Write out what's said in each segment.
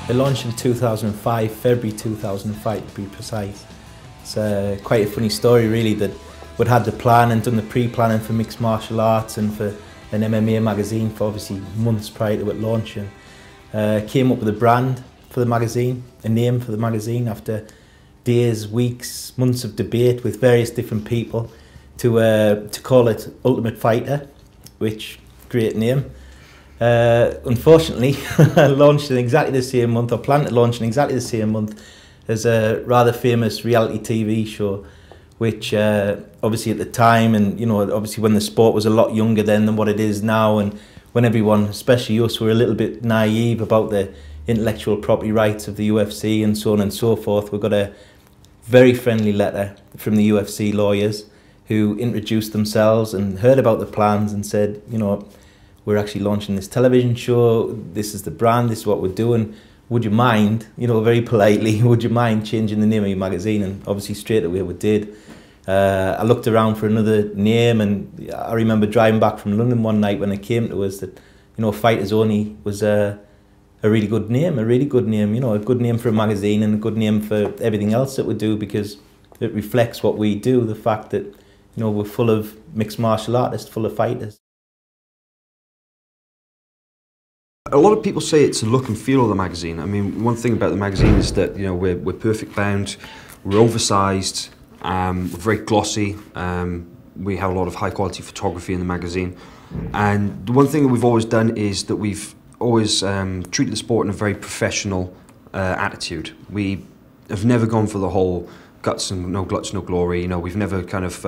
It launched in 2005, February 2005 to be precise. It's quite a funny story really, that we'd had the plan and done the pre-planning for mixed martial arts and for an MMA magazine for obviously months prior to it launching. Came up with a brand for the magazine, a name for the magazine after days, weeks, months of debate with various different people to call it Ultimate Fighter, which, great name. Unfortunately, I launched in exactly the same month, or planned to launch in exactly the same month as a rather famous reality TV show, which obviously at the time, and you know, obviously when the sport was a lot younger then than what it is now, and when everyone, especially us, were a little bit naive about the intellectual property rights of the UFC and so on and so forth, we got a very friendly letter from the UFC lawyers who introduced themselves and heard about the plans and said, you know, we're actually launching this television show, this is the brand, this is what we're doing, would you mind, you know, very politely, would you mind changing the name of your magazine? And obviously straight away we did. I looked around for another name, and I remember driving back from London one night when it came to us that, you know, Fighters Only was a really good name, you know, a good name for a magazine and a good name for everything else that we do, because it reflects what we do, the fact that, you know, we're full of mixed martial artists, full of fighters. A lot of people say it's the look and feel of the magazine. I mean, one thing about the magazine is that, you know, we're perfect bound, we're oversized, we're very glossy, we have a lot of high quality photography in the magazine. And the one thing that we've always done is that we've always treated the sport in a very professional attitude. We have never gone for the whole guts and no glutz, no glory. You know, we've never kind of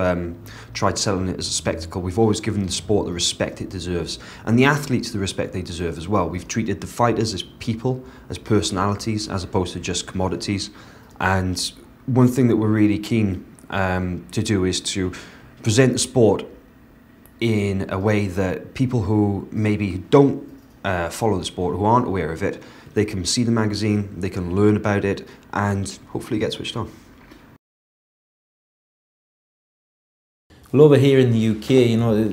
tried selling it as a spectacle. We've always given the sport the respect it deserves, and the athletes the respect they deserve as well. We've treated the fighters as people, as personalities, as opposed to just commodities. And one thing that we're really keen to do is to present the sport in a way that people who maybe don't follow the sport, who aren't aware of it, they can see the magazine, they can learn about it, and hopefully get switched on. Well, over here in the UK, you know,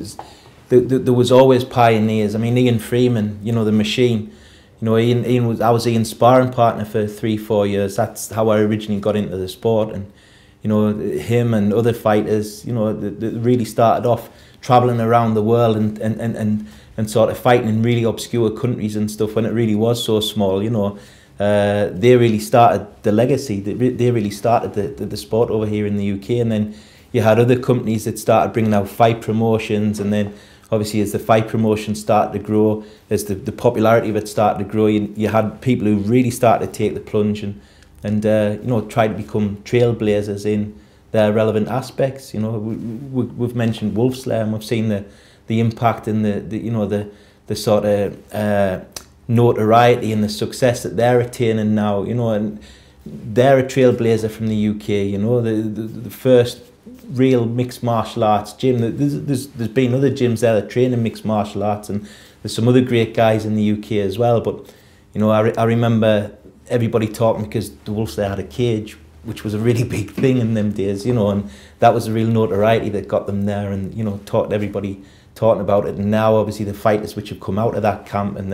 there was always pioneers. I mean, Ian Freeman, you know, the machine. You know, I was Ian's sparring partner for 3-4 years. That's how I originally got into the sport. And, you know, him and other fighters, you know, they really started off travelling around the world and sort of fighting in really obscure countries and stuff when it really was so small, you know. They really started the legacy. They really started the sport over here in the UK. And then you had other companies that started bringing out fight promotions, and then obviously as the fight promotions started to grow, as the popularity of it started to grow, you had people who really started to take the plunge and you know, try to become trailblazers in their relevant aspects. You know, we've mentioned Wolf Slayer, and we've seen the impact and the you know, the sort of notoriety and the success that they're attaining now. You know, and they're a trailblazer from the UK. You know, the first real mixed martial arts gym. There's been other gyms there that train in mixed martial arts, and there's some other great guys in the UK as well. But you know, I remember everybody talking, because the Wolves there had a cage, which was a really big thing in them days, you know, and that was the real notoriety that got them there, and you know, everybody talking about it. And now obviously the fighters which have come out of that camp, and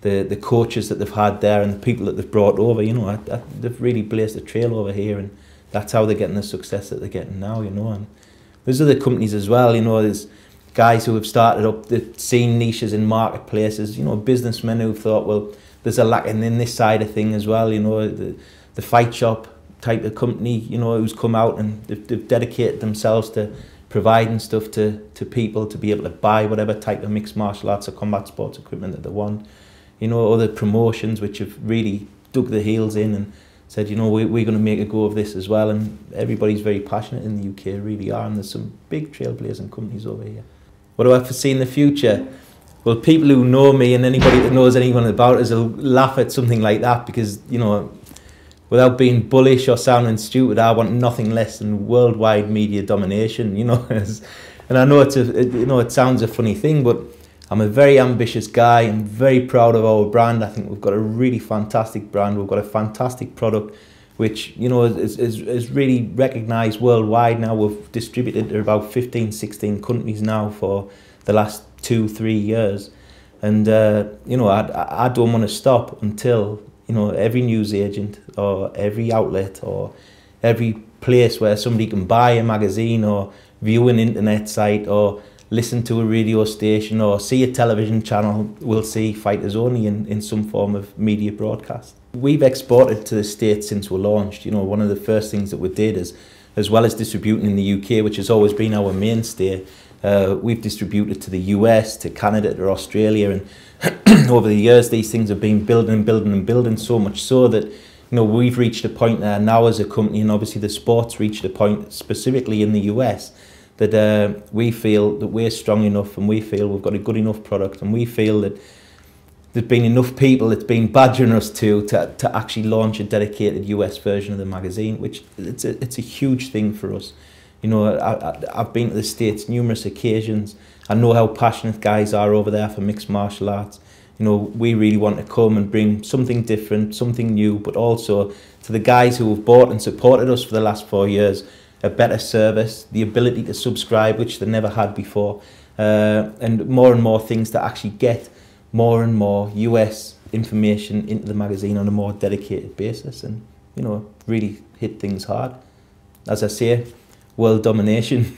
the coaches that they've had there, and the people that they've brought over, you know, they've really blazed a trail over here, and that's how they're getting the success that they're getting now, you know. And there's other companies as well, you know, there's guys who have started up, they've seen niches in marketplaces, you know, businessmen who've thought, well, there's a lack in this side of thing as well, you know, the fight shop type of company, you know, who's come out and they've dedicated themselves to providing stuff to people to be able to buy whatever type of mixed martial arts or combat sports equipment that they want. You know, other promotions which have really dug their heels in and said, you know, we're going to make a go of this as well. And everybody's very passionate in the UK, really are, and there's some big trailblazing companies over here. What do I foresee in the future? Well, people who know me and anybody that knows anyone about us will laugh at something like that, because, you know, without being bullish or sounding stupid, I want nothing less than worldwide media domination, you know. And I know you know, it sounds a funny thing, but I'm a very ambitious guy. I'm very proud of our brand. I think we've got a really fantastic brand. We've got a fantastic product, which, you know, is really recognised worldwide now. We've distributed to about 15, 16 countries now for the last 2-3 years. And, you know, I don't want to stop until, you know, every news agent or every outlet or every place where somebody can buy a magazine or view an internet site or listen to a radio station or see a television channel will see Fighters Only in some form of media broadcast. We've exported to the States since we launched. You know, one of the first things that we did is, as well as distributing in the UK, which has always been our mainstay, we've distributed to the US, to Canada, to Australia, and over the years these things have been building and building and building, so much so that, you know, we've reached a point there now as a company, and obviously the sport's reached a point specifically in the US, that we feel that we're strong enough, and we feel we've got a good enough product, and we feel that there's been enough people that's been badgering us to actually launch a dedicated US version of the magazine, which it's a huge thing for us. You know, I've been to the States numerous occasions. I know how passionate guys are over there for mixed martial arts. You know, we really want to come and bring something different, something new, but also to the guys who have bought and supported us for the last 4 years, a better service, the ability to subscribe, which they never had before, and more things to actually get more and more US information into the magazine on a more dedicated basis, and, you know, really hit things hard. As I say, world domination.